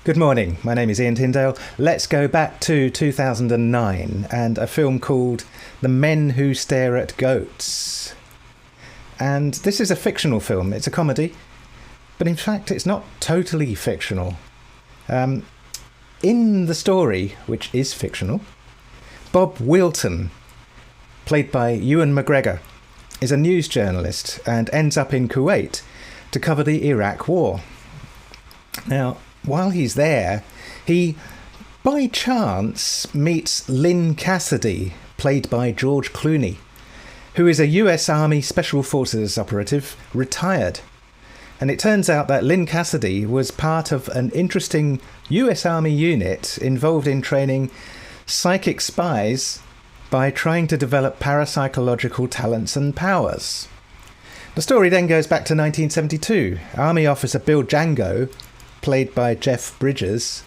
Good morning, my name is Ian Tindale. Let's go back to 2009 and a film called The Men Who Stare at Goats. And this is a fictional film, it's a comedy, but in fact it's not totally fictional. In the story, which is fictional, Bob Wilton, played by Ewan McGregor, is a news journalist and ends up in Kuwait to cover the Iraq War. Now, while he's there, he, by chance, meets Lynn Cassidy, played by George Clooney, who is a US Army Special Forces operative, retired. And it turns out that Lynn Cassidy was part of an interesting US Army unit involved in training psychic spies by trying to develop parapsychological talents and powers. The story then goes back to 1972. Army officer Bill Django, played by Jeff Bridges,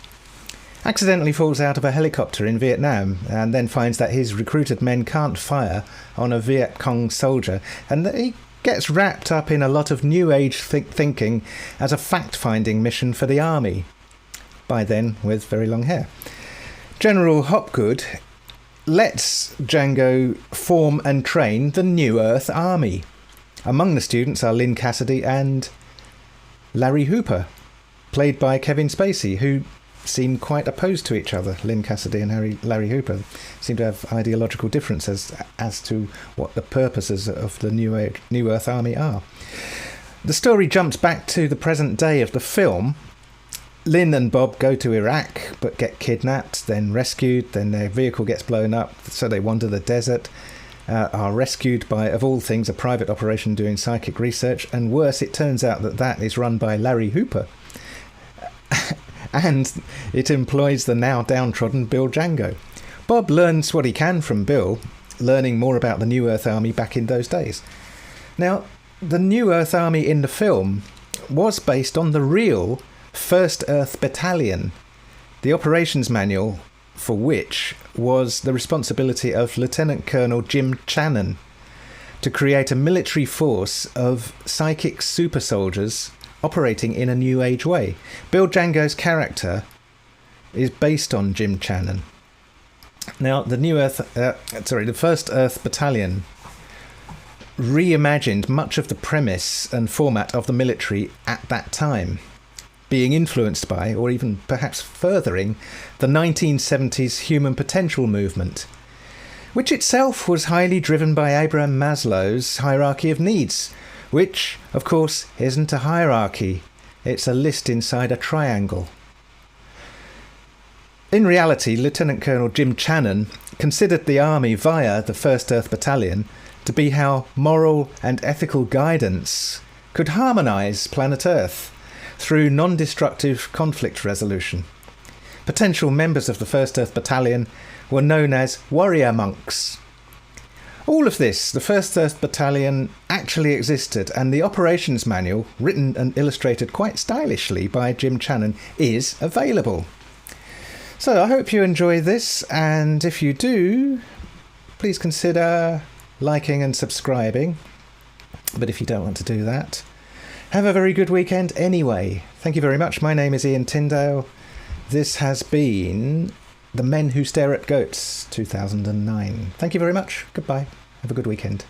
accidentally falls out of a helicopter in Vietnam and then finds that his recruited men can't fire on a Viet Cong soldier, and that he gets wrapped up in a lot of New Age thinking as a fact-finding mission for the army, by then with very long hair. General Hopgood lets Django form and train the New Earth Army. Among the students are Lynn Cassidy and Larry Hooper, played by Kevin Spacey, who seem quite opposed to each other. Lynn Cassidy and Larry Hooper seem to have ideological differences as to what the purposes of the New Earth Army are. The story jumps back to the present day of the film. Lynn and Bob go to Iraq but get kidnapped, then rescued, then their vehicle gets blown up, so they wander the desert, are rescued by, of all things, a private operation doing psychic research, and worse, it turns out that is run by Larry Hooper. And it employs the now downtrodden Bill Django. Bob learns what he can from Bill, learning more about the New Earth Army back in those days. Now, the New Earth Army in the film was based on the real 1st Earth Battalion, the operations manual for which was the responsibility of Lieutenant Colonel Jim Channon to create a military force of psychic super soldiers operating in a new age way. Bill Django's character is based on Jim Channon. Now, the 1st Earth Battalion reimagined much of the premise and format of the military at that time, being influenced by, or even perhaps furthering, the 1970s human potential movement, which itself was highly driven by Abraham Maslow's hierarchy of needs, which, of course, isn't a hierarchy, it's a list inside a triangle. In reality, Lieutenant Colonel Jim Channon considered the army via the 1st Earth Battalion to be how moral and ethical guidance could harmonise planet Earth through non-destructive conflict resolution. Potential members of the 1st Earth Battalion were known as warrior monks. All of this, the 1st Earth Battalion, actually existed, and the operations manual, written and illustrated quite stylishly by Jim Channon, is available. So I hope you enjoy this, and if you do, please consider liking and subscribing. But if you don't want to do that, have a very good weekend anyway. Thank you very much. My name is Ian Tindale. This has been The Men Who Stare at Goats, 2009. Thank you very much. Goodbye. Have a good weekend.